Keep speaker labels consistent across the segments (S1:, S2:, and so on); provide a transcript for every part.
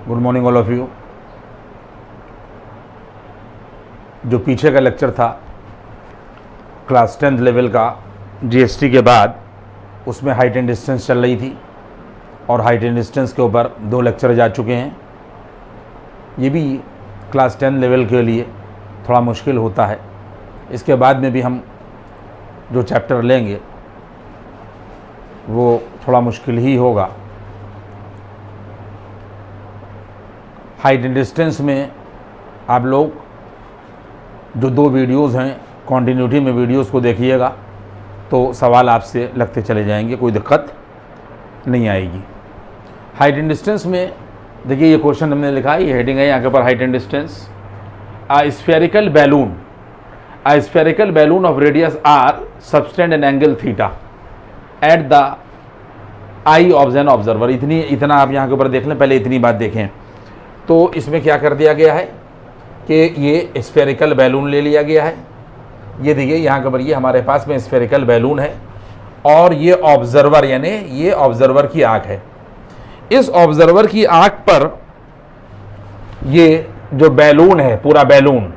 S1: Good morning all of you. जो पीछे का लेक्चर था क्लास 10th लेवल का जीएसटी के बाद, उसमें हाइट एंड डिस्टेंस चल रही थी और हाइट एंड डिस्टेंस के ऊपर 2 लेक्चर जा चुके हैं। ये भी क्लास 10 लेवल के लिए थोड़ा मुश्किल होता है। इसके बाद में भी हम जो चैप्टर लेंगे वो थोड़ा मुश्किल ही होगा। हाइट एंड डिस्टेंस में आप लोग जो 2 वीडियोज़ हैं कॉन्टिन्यूटी में वीडियोज़ को देखिएगा तो सवाल आपसे लगते चले जाएंगे, कोई दिक्कत नहीं आएगी। हाइट एंड डिस्टेंस में देखिए ये क्वेश्चन हमने लिखा है, ये हेडिंग है यहाँ के ऊपर height and distance. A spherical balloon of radius r subtend an angle theta at the eye of an observer। इतना आप यहाँ के ऊपर देख लें, पहले इतनी बात देखें। तो इसमें क्या कर दिया गया है कि ये स्फेरिकल बैलून ले लिया गया है। ये देखिए यहाँ के ऊपर ये हमारे पास में स्फेरिकल बैलून है और ये ऑब्जर्वर यानी ये ऑब्जर्वर की आँख है। इस ऑब्जर्वर की आँख पर ये जो बैलून है, पूरा बैलून,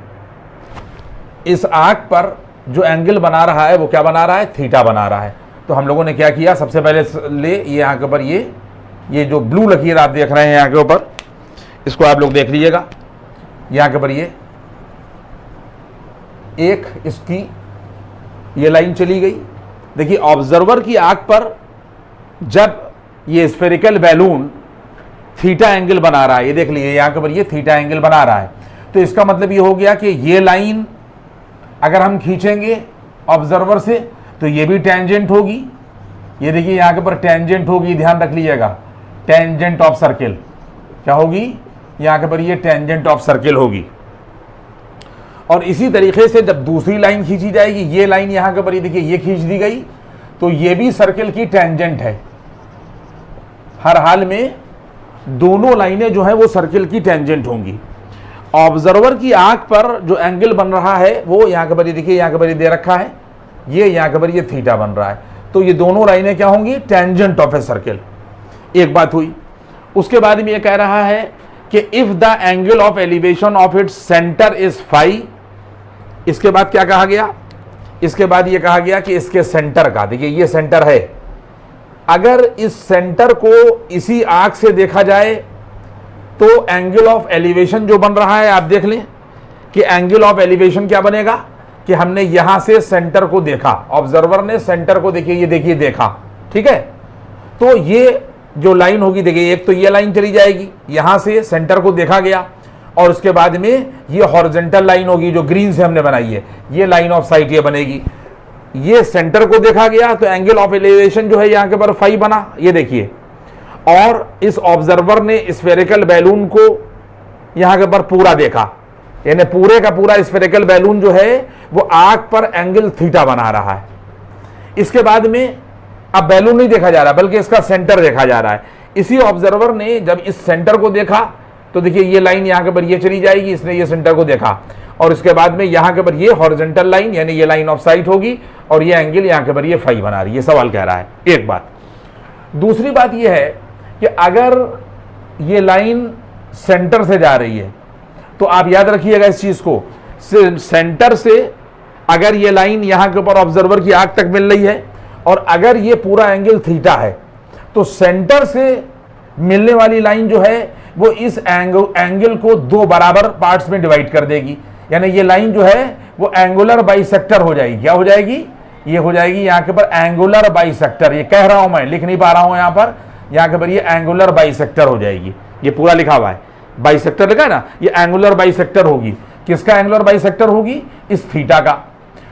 S1: इस आँख पर जो एंगल बना रहा है वो क्या बना रहा है? थीटा बना रहा है। तो हम लोगों ने क्या किया, सबसे पहले ये यहाँ के ऊपर ये जो ब्लू लकीर आप देख रहे हैं यहाँ के ऊपर, इसको आप लोग देख लीजिएगा। यहाँ के ऊपर ये एक इसकी ये लाइन चली गई। देखिए ऑब्जर्वर की आँख पर जब ये स्फेरिकल बैलून थीटा एंगल बना रहा है, ये देख लीजिए यहाँ के ऊपर ये थीटा एंगल बना रहा है, तो इसका मतलब ये हो गया कि ये लाइन अगर हम खींचेंगे ऑब्जर्वर से तो ये भी टेंजेंट होगी। ये देखिए यहाँ के ऊपर टेंजेंट होगी, ध्यान रख लीजिएगा, टेंजेंट ऑफ सर्किल। क्या होगी? यहाँ के ऊपर ये टेंजेंट ऑफ सर्किल होगी। और इसी तरीके से जब दूसरी लाइन खींची जाएगी, ये लाइन यहाँ के ऊपर ये देखिए ये खींच दी गई, तो ये भी सर्किल की टेंजेंट है। हर हाल में दोनों लाइनें जो है वो सर्किल की टेंजेंट होंगी। ऑब्जर्वर की आंख पर जो एंगल बन रहा है वो यहाँ के ऊपर देखिए, यहाँ के ऊपर दे रखा है, ये यहाँ के ऊपर ये थीटा बन रहा है, तो ये दोनों लाइनें क्या होंगी? Tangent of a circle. एक बात हुई। उसके बाद में ये कह रहा है कि if the angle of elevation of its centre is phi. इसके बाद क्या कहा गया? इसके बाद ये कहा गया कि इसके सेंटर का, देखिए ये सेंटर है, अगर इस सेंटर को इसी आंख से देखा जाए तो एंगल ऑफ एलिवेशन जो बन रहा है, आप देख लें कि एंगल ऑफ एलिवेशन क्या बनेगा कि हमने यहां से सेंटर को देखा, ऑब्जर्वर ने सेंटर को देखिए, ये देखिए देखा, ठीक है। तो ये जो लाइन होगी देखिए, एक तो ये लाइन चली जाएगी, यहां से सेंटर को देखा गया, और उसके बाद में ये हॉरिजॉन्टल लाइन होगी जो ग्रीन से हमने बनाई है, ये लाइन ऑफ साइट ये बनेगी। ये सेंटर को देखा गया तो एंगल ऑफ एलिवेशन जो है यहाँ के ऊपर फाई बना, ये देखिए। और इस ऑब्जर्वर ने स्फेरिकल बैलून को यहाँ के ऊपर पूरा देखा, यानी पूरे का पूरा स्फेरिकल बैलून जो है वो आंख पर एंगल थीटा बना रहा है। इसके बाद में अब बैलून नहीं देखा जा रहा बल्कि इसका सेंटर देखा जा रहा है। इसी ऑब्जर्वर ने जब इस सेंटर को देखा तो देखिए ये लाइन यहाँ के ऊपर ये चली जाएगी, इसने ये सेंटर को देखा, और इसके बाद में यहाँ के ऊपर ये हॉरिजॉन्टल लाइन यानी ये लाइन ऑफ साइट होगी, और ये एंगल यहाँ के ऊपर ये फाई बना रही है। सवाल कह रहा है। एक बात। दूसरी बात ये है कि अगर ये लाइन सेंटर से जा रही है तो आप याद रखिएगा इस चीज को, सेंटर से अगर ये लाइन यहाँ के ऊपर ऑब्जर्वर की आंख तक मिल रही है और अगर ये पूरा एंगल थीटा है तो सेंटर से मिलने वाली लाइन जो है वो इस एंगल को 2 बराबर पार्ट्स में डिवाइड कर देगी, यानी ये लाइन जो है वो एंगुलर बाइसेक्टर हो जाएगी। क्या हो जाएगी? ये हो जाएगी यहाँ के ऊपर एंगुलर बाइसेक्टर। ये कह रहा हूं मैं, लिख नहीं पा रहा हूं यहाँ पर, यहाँ के ऊपर ये एंगुलर बाइसेक्टर हो जाएगी। ये पूरा लिखा हुआ है, बाइसेक्टर लिखा है ना, ये एंगुलर बाइसेक्टर होगी। किसका एंगुलर बाइसेक्टर होगी? इस थीटा का।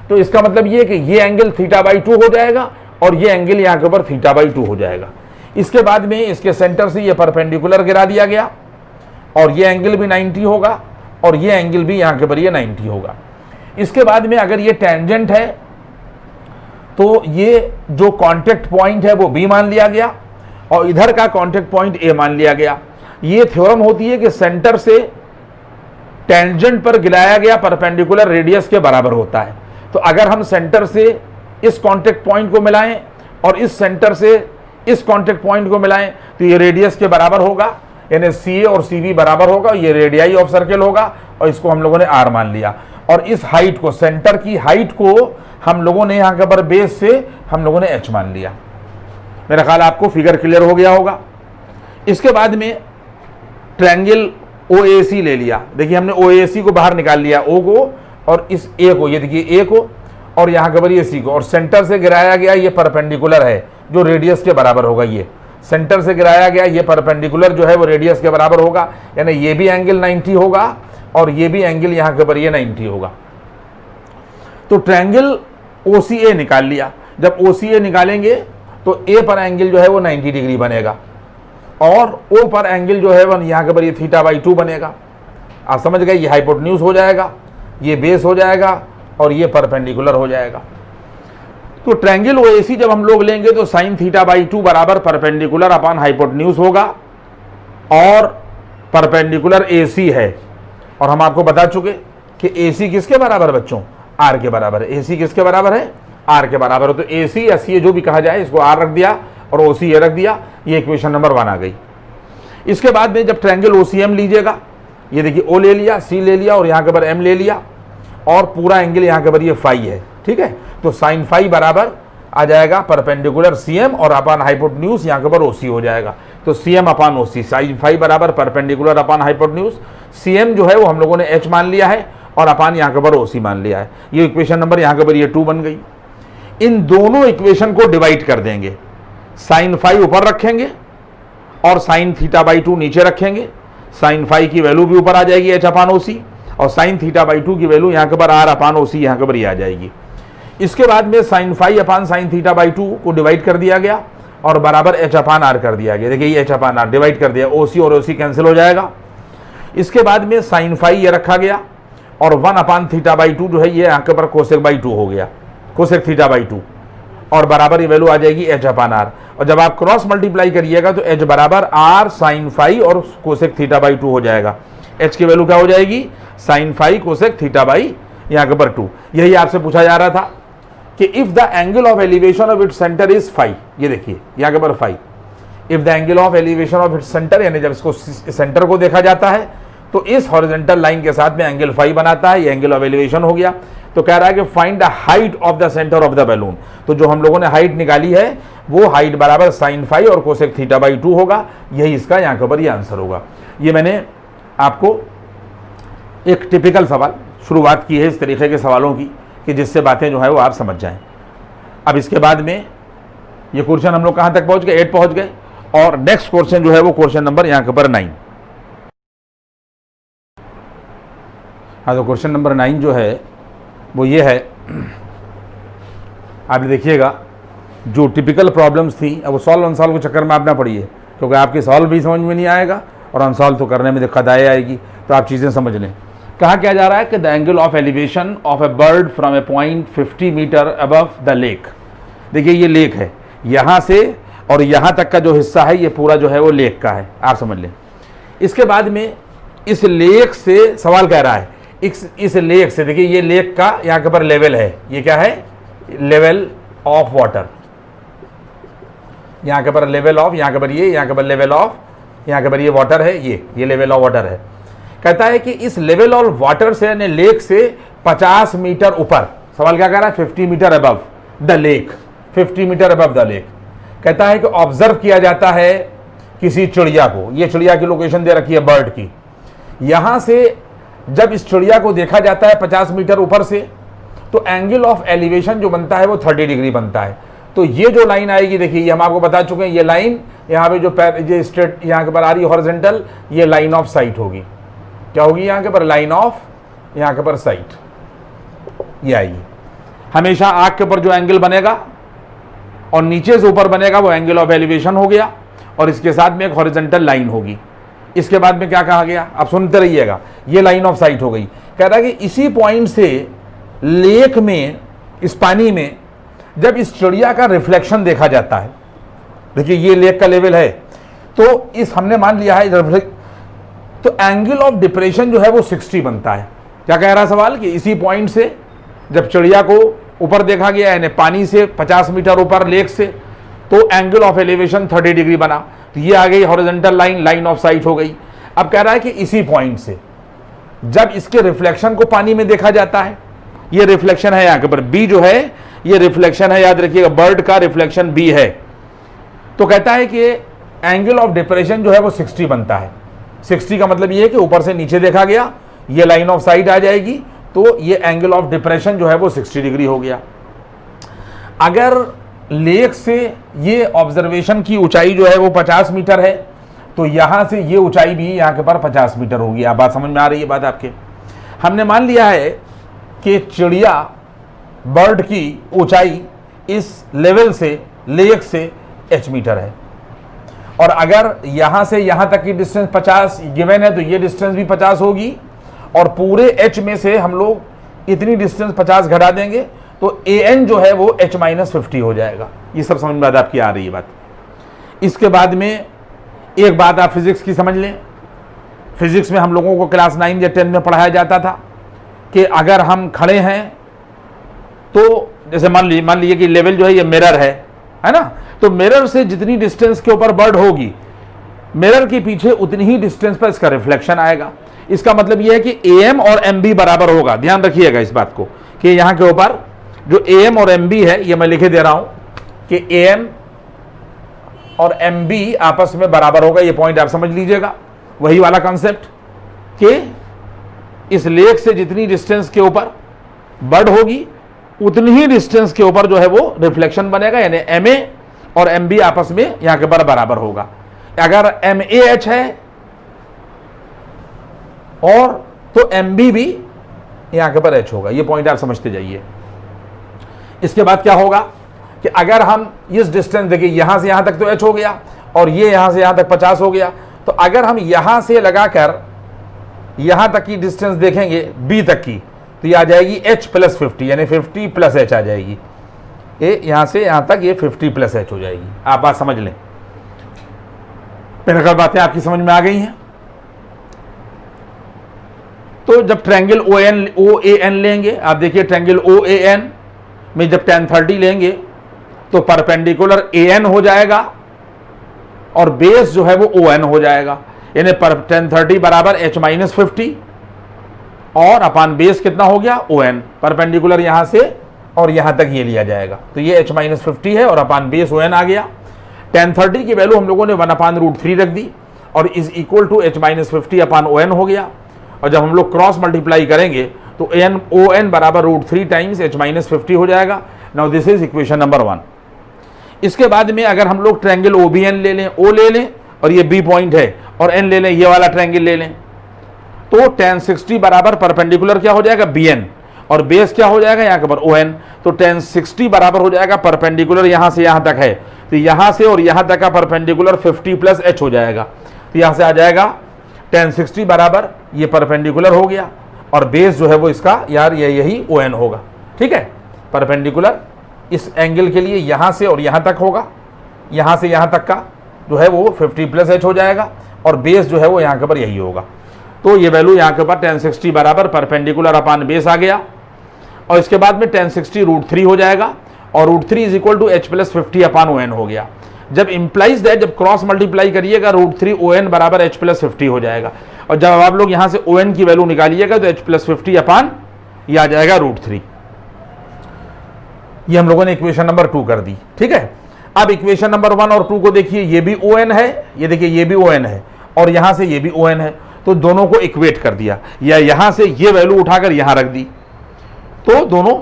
S1: तो इसका मतलब ये कि ये एंगल θ/2 हो जाएगा और ये एंगल यहाँ के ऊपर θ/2 हो जाएगा। इसके बाद में इसके सेंटर से ये परपेंडिकुलर गिरा दिया गया और ये एंगल भी 90 होगा और ये एंगल भी यहाँ के ऊपर ये 90 होगा। इसके बाद में अगर ये टेंजेंट है तो ये जो कांटेक्ट पॉइंट है वो B मान लिया गया और इधर का कांटेक्ट पॉइंट A मान लिया गया। ये थ्योरम होती है कि सेंटर से टेंजेंट पर गिराया गया परपेंडिकुलर रेडियस के बराबर होता है। तो अगर हम सेंटर से इस कांटेक्ट पॉइंट को मिलाएं और इस सेंटर से इस कांटेक्ट पॉइंट को मिलाएं तो ये रेडियस के बराबर होगा। यानी सी ए और सी बी बराबर होगा, ये रेडियाई ऑफ सर्कल होगा और इसको हम लोगों ने आर मान लिया। और इस हाइट को, सेंटर की हाइट को हम लोगों ने यहाँ के पर बेस से हम लोगों ने एच मान लिया। मेरा ख्याल आपको फिगर क्लियर हो गया होगा। इसके बाद में ट्रायंगल ओ ए सी ले लिया। देखिए हमने ओ ए सी को बाहर निकाल लिया, ओ को और इस ए को, ये देखिए ए को और यहाँ के पर ये सी को, और सेंटर से गिराया गया ये परपेंडिकुलर है जो रेडियस के बराबर होगा। ये सेंटर से गिराया गया ये परपेंडिकुलर जो है वो रेडियस के बराबर होगा, यानी ये भी एंगल 90 होगा और ये भी एंगल यहाँ के पर ये 90 होगा। तो ट्रायंगल ओ सी ए निकाल लिया। जब ओ सी ए निकालेंगे तो ए पर एंगल जो है वो 90 डिग्री बनेगा और ओ पर एंगल जो है वो यहाँ के पर ये θ/2 बनेगा। आप समझ गए, ये हाइपोटेन्यूज हो जाएगा, ये बेस हो जाएगा और ये परपेंडिकुलर हो जाएगा। तो ट्रायंगल ओएसी जब हम लोग लेंगे तो sin θ/2 बराबर परपेंडिकुलर अपॉन हाइपोटेन्यूज होगा और परपेंडिकुलर AC है। और हम आपको बता चुके कि AC किसके बराबर है बच्चों, R के बराबर है। AC किसके बराबर है, R के बराबर है। तो AC या CA जो भी कहा जाए, इसको R रख दिया और OC ये रख दिया, ये इक्वेशन नंबर 1 आ गई। इसके बाद में जब ट्रायंगल OCM लीजिएगा, ये देखिए O ले लिया, C ले लिया और यहाँ के पर M ले लिया और पूरा एंगल यहाँ के पर ये फाई है, ठीक है। तो साइन फाई बराबर आ जाएगा परपेंडिकुलर CM और अपान हाइपोटेन्यूज यहाँ के पर OC हो जाएगा। तो CM अपान OC, साइन फाई बराबर परपेंडिकुलर अपान हाइपोटेन्यूज। CM जो है वो हम लोगों ने H मान लिया है और अपान यहाँ के पर OC मान लिया है। ये इक्वेशन नंबर यहाँ के पर ये 2 बन गई। इन दोनों इक्वेशन को डिवाइड कर देंगे, साइन फाई ऊपर रखेंगे और साइन θ/2 नीचे रखेंगे। साइन फाई की वैल्यू भी ऊपर आ जाएगी H अपान OC और साइन θ/2 की वैल्यू यहाँ के पर R अपान OC यहाँ के पर आ जाएगी। इसके बाद में साइन फाई अपान साइन θ/2 को डिवाइड कर दिया गया और बराबर H अपान R कर दिया गया। देखिए ये H अपान R डिवाइड कर दिया, OC और OC कैंसिल हो जाएगा। इसके बाद में साइन फाई ये रखा गया और 1 अपान θ/2 जो है ये यहाँ के पर कोसेक/2 हो गया, कोसेक θ/2 और बराबर ये वैल्यू आ जाएगी H अपान R। और जब आप क्रॉस मल्टीप्लाई करिएगा तो H बराबर R साइन फाई और कोसेक θ/2 हो जाएगा। H की वैल्यू क्या हो जाएगी, साइन फाई कोसेक θ/ यहाँ के पर 2। यही आपसे पूछा जा रहा था कि if the angle of elevation of its centre is phi, ये देखिए यहाँ के पर phi, if the angle of elevation of its centre, यानी जब इसको सेंटर को देखा जाता है तो इस हॉरिजॉन्टल लाइन के साथ में एंगल फाई बनाता है, ये एंगल ऑफ एलिवेशन हो गया। तो कह रहा है कि find the height of the centre of the balloon. तो जो हम लोगों ने हाइट निकाली है वो हाइट बराबर साइन फाई और कोसेक θ/2 होगा। यही इसका यहाँ के ऊपर ये आंसर होगा। ये मैंने आपको एक टिपिकल सवाल शुरुआत की है इस तरीके के सवालों की कि जिससे बातें जो है वो आप समझ जाएं। अब इसके बाद में ये क्वेश्चन हम लोग कहाँ तक पहुँच गए, 8 पहुँच गए और नेक्स्ट क्वेश्चन जो है वो क्वेश्चन नंबर यहाँ के ऊपर 9। हाँ, तो क्वेश्चन नंबर 9 जो है वो ये है, आप देखिएगा जो टिपिकल प्रॉब्लम्स थी अब वो सॉल्व अनसॉल्व के चक्कर में आप ना पड़िए, क्योंकि आपके सॉल्व भी समझ में नहीं आएगा और अनसॉल्व तो करने में दिक्कत आएगी। तो आप चीज़ें समझ लें। कहा क्या जा रहा है कि the angle of elevation of a bird from a point 50 metre above the lake. देखिए ये लेक है, यहाँ से और यहाँ तक का जो हिस्सा है ये पूरा जो है वो लेक का है, आप समझ लें। इसके बाद में इस लेक से सवाल कह रहा है, इस लेक से, देखिए ये लेक का यहाँ के पर लेवल है, ये क्या है, लेवल ऑफ वाटर। यहाँ के पर लेवल ऑफ, यहाँ के पर ये, यहाँ के पर लेवल ऑफ, यहाँ के पर ये वाटर है, ये लेवल ऑफ वाटर है। कहता है कि इस लेवल ऑफ वाटर से यानी लेक से 50 मीटर ऊपर, सवाल क्या कह रहा है, 50 metre above the lake, 50 metre above the lake. कहता है कि ऑब्जर्व किया जाता है किसी चिड़िया को, ये चिड़िया की लोकेशन दे रखी है बर्ड की। यहां से जब इस चिड़िया को देखा जाता है 50 मीटर ऊपर से तो एंगल ऑफ एलिवेशन जो बनता है वो 30 डिग्री बनता है। तो ये जो लाइन आएगी, देखिए ये हम आपको बता चुके हैं, ये लाइन यहाँ पे जो स्ट्रेट यहाँ के पर आ रही है हॉरिजॉन्टल, ये लाइन ऑफ साइट होगी। क्या होगी यहाँ के पर, लाइन ऑफ यहाँ के पर साइट, ये आएगी। हमेशा आग के ऊपर जो एंगल बनेगा और नीचे से ऊपर बनेगा वो एंगल ऑफ एलिवेशन हो गया और इसके साथ में एक हॉरिजॉन्टल लाइन होगी। इसके बाद में क्या कहा गया, आप सुनते रहिएगा, ये लाइन ऑफ साइट हो गई। कह रहा है कि इसी पॉइंट से लेक में, इस पानी में जब इस चिड़िया का रिफ्लेक्शन देखा जाता है, देखिए ये लेक का लेवल है, तो इस हमने मान लिया है, तो एंगल ऑफ डिप्रेशन जो है वो 60 बनता है। क्या कह रहा है सवाल कि इसी पॉइंट से जब चिड़िया को ऊपर देखा गया, यानी पानी से 50 मीटर ऊपर लेक से, तो एंगल ऑफ एलिवेशन 30 डिग्री बना। तो ये आ गई horizontal line, line of site हो गई। अब कह रहा है कि इसी पॉइंट से जब इसके रिफ्लेक्शन को पानी में देखा जाता है, ये रिफ्लेक्शन है यहां के ऊपर, बी जो है ये रिफ्लेक्शन है, याद रखिएगा बर्ड का रिफ्लेक्शन बी है। तो कहता है कि एंगल ऑफ डिप्रेशन जो है वो 60 बनता है। 60 का मतलब ये है कि ऊपर से नीचे देखा गया, ये लाइन ऑफ साइट आ जाएगी, तो ये एंगल ऑफ डिप्रेशन जो है वो 60 डिग्री हो गया। अगर लेक से ये ऑब्जर्वेशन की ऊंचाई जो है वो 50 मीटर है, तो यहां से ये ऊंचाई भी यहां के पर 50 मीटर होगी। आप बात समझ में आ रही है बात आपके? हमने मान लिया है कि चिड़िया बर्ड की ऊंचाई इस लेवल से लेक से h मीटर है, और अगर यहां से यहां तक की डिस्टेंस 50 गिवन है तो ये डिस्टेंस भी 50 होगी, और पूरे h में से हम लोग इतनी डिस्टेंस 50 घटा देंगे तो an जो है वो h-50 हो जाएगा। ये सब समझ में आपकी आ रही है बात? इसके बाद में एक बात आप फिजिक्स की समझ लें। फिजिक्स में हम लोगों को क्लास 9 या 10 में पढ़ाया जाता था कि अगर हम खड़े हैं तो जैसे मान लीजिए कि लेवल जो है ये मिरर है ना, तो मिरर से जितनी डिस्टेंस के ऊपर बर्ड होगी, मिरर के पीछे उतनी ही डिस्टेंस पर इसका रिफ्लेक्शन आएगा। इसका मतलब यह है कि AM और MB बराबर होगा। ध्यान रखिएगा इस बात को कि यहां के ऊपर जो AM और MB है ये मैं लिखे दे रहा हूं कि AM और MB आपस में बराबर होगा। ये पॉइंट आप समझ लीजिएगा, वही वाला कॉन्सेप्ट कि इस लेक से जितनी डिस्टेंस के ऊपर बर्ड होगी उतनी ही डिस्टेंस के ऊपर जो है वो रिफ्लेक्शन बनेगा, यानी MA और MB आपस में यहां के बराबर होगा। अगर MAH है और तो MB भी यहां के पर H होगा। ये पॉइंट आप समझते जाइए। इसके बाद क्या होगा कि अगर हम इस डिस्टेंस देखिए, यहां से यहां तक तो H हो गया और ये यहां से यहां तक 50 हो गया, तो अगर हम यहां से लगाकर यहां तक की डिस्टेंस देखेंगे B तक की, तो ये आ जाएगी H+50, यानी 50 + H आ जाएगी। ये यहां से यहां तक ये 50 + H हो जाएगी। आप बात समझ लें। मेरे ख्याल बातें आपकी समझ में आ गई हैं। तो जब ट्रायंगल OAN लेंगे, आप देखिए ट्रायंगल OAN में जब tan 30 लेंगे तो परपेंडिकुलर AN हो जाएगा और बेस जो है वो ON हो जाएगा, यानी tan 30 बराबर H-50 और अपान बेस कितना हो गया ON। परपेंडिकुलर यहां से और यहां तक ये लिया जाएगा, तो ये H-50 है और अपान बेस ON आ गया। tan 30 की वैल्यू हम लोगों ने 1/√3 रख दी और is equal to H-50 upon ON हो गया। और जब हम लोग क्रॉस मल्टीप्लाई करेंगे तो ON बराबर √3 टाइम्स H-50 हो जाएगा। Now this is equation number 1। इसके बाद में अगर हम लोग ट्रायंगल OBN ले लें, O ले लें और ये B पॉइंट है, और N ले लें, ये वाला ट्रायंगल ले लें, तो tan 60 बराबर परपेंडिकुलर क्या हो जाएगा BN और बेस क्या हो जाएगा यहाँ के ऊपर ON। तो tan 60 बराबर हो जाएगा परपेंडिकुलर यहां से यहां तक है, तो यहां से और यहां तक का परपेंडिकुलर 50 + H हो जाएगा। तो यहां से आ जाएगा tan 60 बराबर ये परपेंडिकुलर हो गया और बेस जो है वो इसका यार ये यही ON होगा। ठीक है, परपेंडिकुलर इस एंगल के लिए यहां से और यहां तक होगा, यहां से यहां तक का जो है वो 50 + H हो जाएगा और बेस जो है वो यहां के ऊपर यही होगा। तो ये वैल्यू यहां के ऊपर tan 60 बराबर परपेंडिकुलर अपान बेस आ गया। और इसके बाद में tan 60 √3 हो जाएगा और √3 is equal to H+50 upon ON हो गया। जब इंप्लाइज दैट जब क्रॉस मल्टीप्लाई करिएगा √3 ON बराबर H+50 हो जाएगा, और जब आप लोग यहां से ON की वैल्यू निकालिएगा तो H+50 अपान ये आ जाएगा √3। ये हम लोगों ने इक्वेशन नंबर 2 कर दी। ठीक है, अब इक्वेशन नंबर 1 और 2 को देखिए, ये भी ON है, ये देखिए ये भी ON है और यहां से ये भी ON है, तो दोनों को इक्वेट कर दिया, या यहां से ये वैल्यू उठाकर यहां रख दी तो दोनों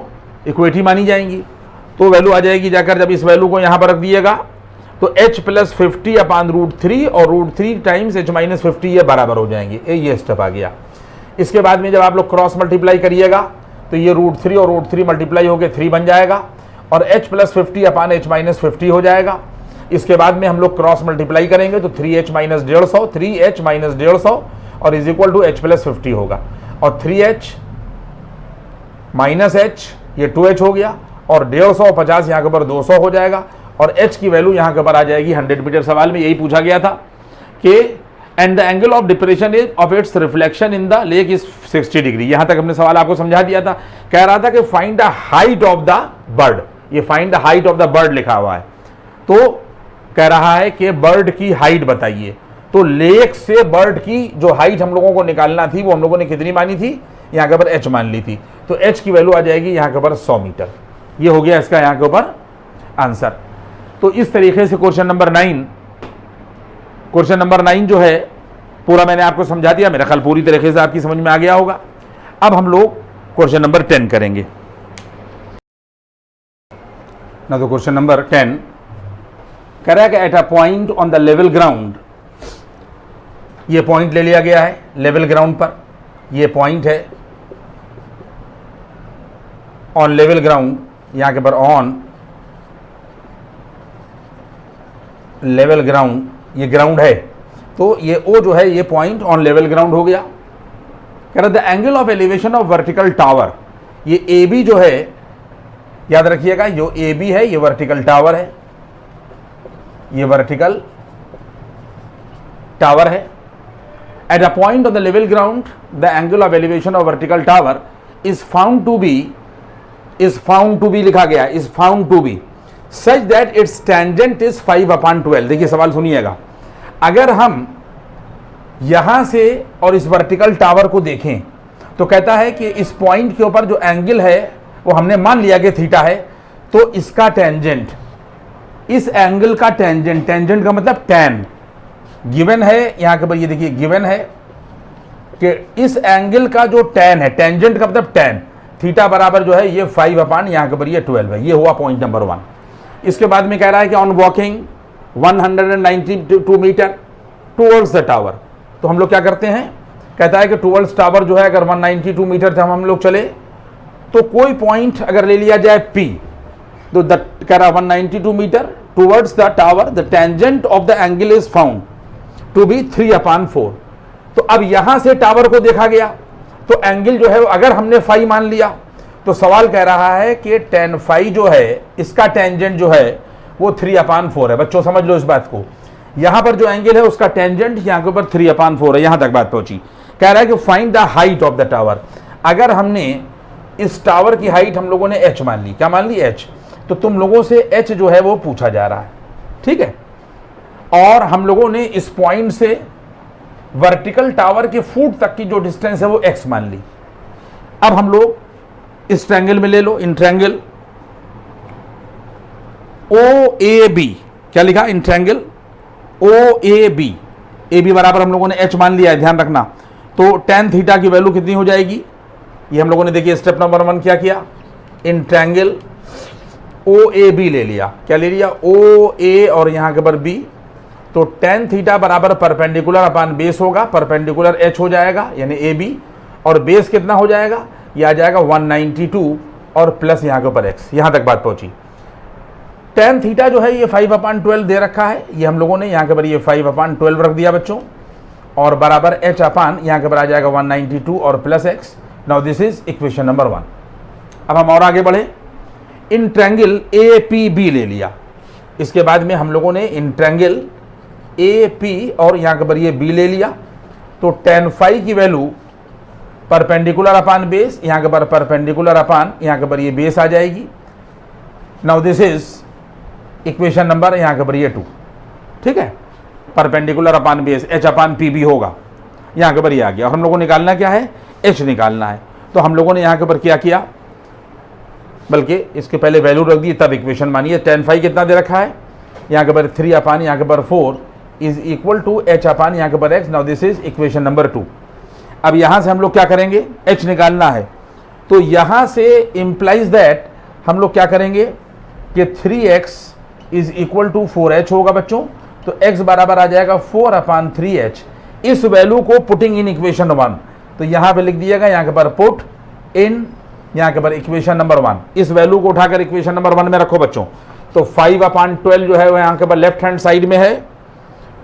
S1: इक्वेट ही मानी जाएंगी। तो वैल्यू आ जाएगी जाकर, जब इस वैल्यू को यहां पर रख दिएगा तो H+50 अपान √3 और √3 टाइम्स H-50 ये बराबर हो जाएंगे। ये स्टेप आ गया। इसके बाद में जब आप लोग क्रॉस मल्टीप्लाई करिएगा तो ये √3 और √3 मल्टीप्लाई होकर 3 बन जाएगा और H+50 अपान H-50 हो जाएगा। इसके बाद में हम लोग क्रॉस मल्टीप्लाई करेंगे तो 3H - 150 3H - 150 और इज इक्वल टू H+50 होगा, और 3H - H ये 2H हो गया और 150 यहाँ के ऊपर 200 हो जाएगा और H की वैल्यू यहाँ के ऊपर आ जाएगी 100 मीटर। सवाल में यही पूछा गया था कि and the angle of depression is of its reflection in the lake is 60 degree. यहां तक हमने सवाल आपको समझा दिया था। कह रहा था कि find the height of the bird, ये find the height of the bird लिखा हुआ है। तो कह रहा है कि बर्ड की हाइट बताइए। तो लेक से बर्ड की जो हाइट हम लोगों को निकालना थी वो हम लोगों ने कितनी मानी थी, यहाँ के ऊपर h मान ली थी। तो h की वैल्यू आ जाएगी यहाँ के ऊपर 100 मीटर। ये हो गया इसका यहाँ के ऊपर आंसर। तो इस तरीके से क्वेश्चन नंबर 9 जो है पूरा मैंने आपको समझा दिया। मेरा ख्याल पूरी तरीके से आपकी समझ में आ गया होगा। अब हम लोग क्वेश्चन नंबर 10 करेंगे ना। तो क्वेश्चन नंबर 10 कह रहा है कि eight a point on the level ground, ये पॉइंट ले लिया गया है लेवल ग्राउंड पर, ये पॉइंट है ऑन लेवल ग्राउंड, यहां के पर ऑन लेवल ग्राउंड, ये ग्राउंड है। तो ये ओ जो है ये पॉइंट ऑन लेवल ग्राउंड हो गया। कह रहा the angle of elevation of vertical tower, ये ए बी जो है याद रखिएगा, जो ए बी है ये वर्टिकल टावर है, ये वर्टिकल टावर है। At a point of the level ground the angle of elevation of vertical tower is found to be लिखा गया, is found to be such that its tangent is 5/12। देखिए सवाल सुनिएगा, अगर हम यहां से और इस वर्टिकल टावर को देखें तो कहता है कि इस पॉइंट के ऊपर जो एंगल है वो हमने मान लिया कि थीटा है, तो इसका टेंजेंट, इस एंगल का टेंजेंट, टेंजेंट का मतलब टैन गिवन है यहां के ऊपर, ये देखिए गिवन है कि इस एंगल का जो टैन है, टेंजेंट का मतलब टैन, थीटा बराबर जो है ये 5 यहां के ऊपर ये 12 है। ये हुआ पॉइंट नंबर 1। इसके बाद में कह रहा है कि on walking 192 metre towards the tower, तो हम लोग क्या करते हैं, कहता है कि टूवर्ड्स टावर जो है अगर 192 मीटर से हम लोग चले तो कोई पॉइंट अगर ले लिया जाए P, तो कह रहा 192 metre towards the tower the tangent of the angle is found to be 3/4। तो अब यहां से टावर को देखा गया तो एंगल जो है अगर हमने फाई मान लिया तो सवाल कह रहा है कि tan फाई जो है इसका टेंजेंट जो है वो 3/4 है। बच्चों समझ लो इस बात को, यहां पर जो एंगल है उसका टेंजेंट यहां के ऊपर 3/4 है। यहां तक बात पहुंची। कह रहा है कि find the height of the tower, अगर हमने इस टावर की हाइट हम लोगों ने h मान ली, क्या मान ली h, तो तुम लोगों से h जो है वो पूछा जा रहा है, ठीक है। और हम लोगों ने इस पॉइंट से वर्टिकल टावर के फुट तक की जो डिस्टेंस है वो x मान ली। अब हम लोग इस ट्रायंगल में ले लो, इन ट्रायंगल OAB, क्या लिखा इन ट्रायंगल OAB, AB बराबर हम लोगों ने h मान लिया है, ध्यान रखना। तो tan थीटा की वैल्यू कितनी हो जाएगी, ये हम लोगों ने देखिए स्टेप नंबर 1 क्या किया, इन ट्रायंगल OAB ले लिया, क्या ले लिया OA और यहां के ऊपर B। तो tan थीटा बराबर परपेंडिकुलर अपान बेस होगा, परपेंडिकुलर h हो जाएगा यानी AB, और बेस कितना हो जाएगा, ये आ जाएगा 192 और प्लस यहाँ के ऊपर x। यहाँ तक बात पहुंची। tan थीटा जो है ये 5/12 दे रखा है, ये हम लोगों ने यहाँ के ऊपर ये 5/12 रख दिया बच्चों, और बराबर h अपान यहाँ के ऊपर आ जाएगा 192 और plus x। Now this is equation number 1। अब हम और आगे बढ़े, इन ट्रायंगल APB ले लिया, इसके बाद में हम लोगों ने इन ट्रायंगल AP और यहाँ के ऊपर ये B ले लिया। तो tan फाई की वैल्यू परपेंडिकुलर अपान बेस, यहाँ के ऊपर परपेंडिकुलर अपान यहाँ के ऊपर ये बेस आ जाएगी। Now this is equation number यहाँ के ऊपर ये 2, ठीक है। परपेंडिकुलर अपान बेस H/PB होगा, यहाँ के ऊपर ये आ गया। और हम लोगों को निकालना क्या है, H निकालना है। तो हम लोगों ने यहाँ के ऊपर क्या किया, बल्कि इसके पहले वैल्यू रख दी तब इक्वेशन मानिए। tan फाई कितना दे रखा है, यहाँ के ऊपर 3 यहाँ के ऊपर 4 इज इक्वल टू H अपान यहाँ के ऊपर x। Now this is equation number 2। अब यहां से हम लोग क्या करेंगे, h निकालना है। तो यहां से इंप्लाइज दैट हम लोग क्या करेंगे कि 3x is equal to 4h होगा बच्चों। तो x बराबर आ जाएगा 4/3h। इस वैल्यू को पुटिंग इन इक्वेशन 1, तो यहां पे लिख दिएगा यहाँ के पर पुट इन यहाँ के पर इक्वेशन नंबर 1। इस वैल्यू को उठाकर इक्वेशन नंबर 1 में रखो बच्चों। तो 5/12 जो है वो यहाँ के पर लेफ्ट हैंड साइड में है,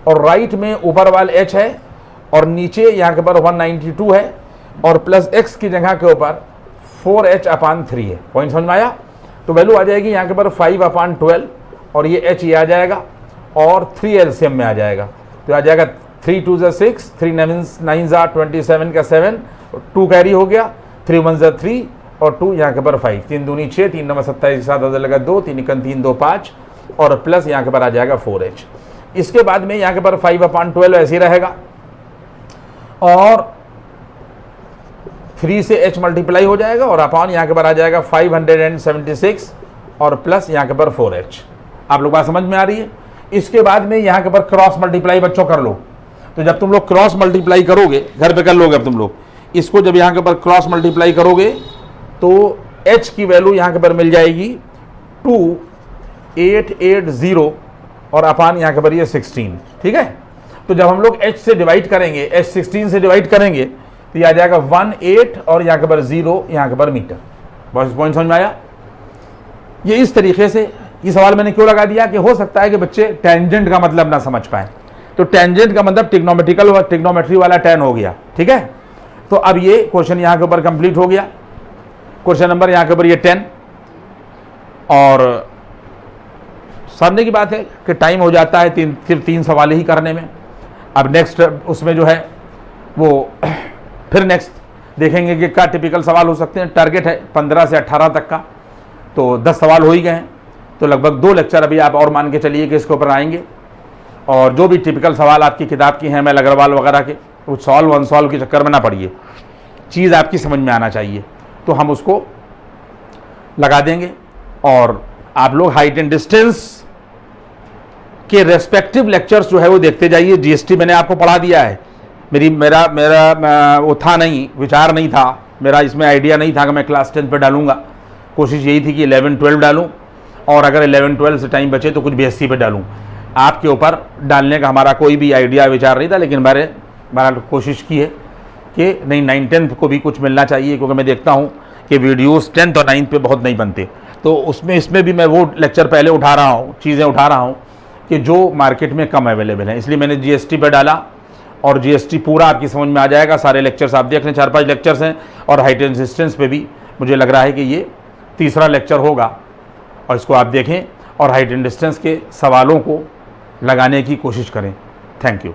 S1: और राइट में ऊपर वाल h है, और नीचे यहाँ के ऊपर 192 है, और प्लस x की जगह के ऊपर 4h/3 है। पॉइंट समझ में आया। तो वैल्यू आ जाएगी यहाँ के ऊपर 5/12 और ये h ये आ जाएगा, और 3 एलसीएम में आ जाएगा। तो आ जाएगा 3 2 6, 3 9 27 का 7, 2 कैरी हो गया, 3 1 3 और 2 यहाँ के ऊपर 5, 3 दूनी 6, 3 9 27, 7 लगा 2, 3 1 3 2 5, और प्लस यहाँ के पर आ जाएगा 4h। इसके बाद में यहाँ के पर 5/12 ऐसे ही रहेगा और 3 से h मल्टीप्लाई हो जाएगा और अपॉन यहाँ के पर आ जाएगा 576 और प्लस यहाँ के पर 4h। आप लोग बात समझ में आ रही है। इसके बाद में यहाँ के पर क्रॉस मल्टीप्लाई बच्चों कर लो। तो जब तुम लोग क्रॉस मल्टीप्लाई करोगे, घर पे कर लोगे अब तुम लोग इसको, जब यहाँ के पर क्रॉस मल्टीप्लाई करोगे तो h की वैल्यू यहाँ के पर मिल जाएगी 2880 और अपान यहाँ के पर ये 16। ठीक है, तो जब हम लोग h से डिवाइड करेंगे, h 16 से डिवाइड करेंगे तो ये आ जाएगा 18 और यहाँ के पर 0 यहाँ के पर मीटर। बस पॉइंट समझ में आया। ये इस तरीके से, ये सवाल मैंने क्यों लगा दिया कि हो सकता है कि बच्चे टेंजेंट का मतलब ना समझ पाए। तो टेंजेंट का मतलब ट्रिग्नोमेट्री वाला tan हो गया। ठीक है, तो अब ये क्वेश्चन यहाँ के ऊपर कंप्लीट हो गया। क्वेश्चन नंबर यहाँ के ऊपर ये 10 और समझने की बात है कि टाइम हो जाता है सिर्फ 3 सवाल ही करने में। अब नेक्स्ट उसमें जो है वो फिर नेक्स्ट देखेंगे कि क्या टिपिकल सवाल हो सकते हैं। टारगेट है 15 से 18 तक का, तो 10 सवाल हो ही गए हैं, तो लगभग 2 लेक्चर अभी आप और मान के चलिए कि इसके ऊपर आएंगे। और जो भी टिपिकल सवाल आपकी किताब की हैं, मैं अग्रवाल वगैरह के, वो सॉल्व अनसॉल्व के चक्कर में ना पड़िए, चीज़ आपकी समझ में आना चाहिए, तो हम उसको लगा देंगे। और आप लोग हाइट एंड डिस्टेंस के रेस्पेक्टिव लेक्चर्स जो है वो देखते जाइए। जीएसटी मैंने आपको पढ़ा दिया है। मेरा वो था नहीं, विचार नहीं था मेरा, इसमें आइडिया नहीं था कि मैं क्लास 10 पे डालूंगा। कोशिश यही थी कि 11-12 डालूं और अगर 11-12 से टाइम बचे तो कुछ बीएससी पे डालूं। आपके ऊपर डालने का हमारा कोई भी आइडिया विचार नहीं था, लेकिन मैंने कोशिश की है कि नहीं 9th-10th को भी कुछ मिलना चाहिए, क्योंकि मैं देखता हूँ कि वीडियोस 10th और 9th पे बहुत नहीं बनते। तो इसमें भी मैं वो लेक्चर पहले उठा रहा हूँ, चीज़ें उठा रहा हूँ कि जो मार्केट में कम अवेलेबल हैं, इसलिए मैंने जीएसटी पे डाला। और जीएसटी पूरा आपकी समझ में आ जाएगा, सारे लेक्चर्स आप देख लें, 4-5 लेक्चर्स हैं। और हाइट एंड डिस्टेंस पे भी मुझे लग रहा है कि ये 3रा लेक्चर होगा, और इसको आप देखें और हाइट एंड डिस्टेंस के सवालों को लगाने की कोशिश करें। Thank you.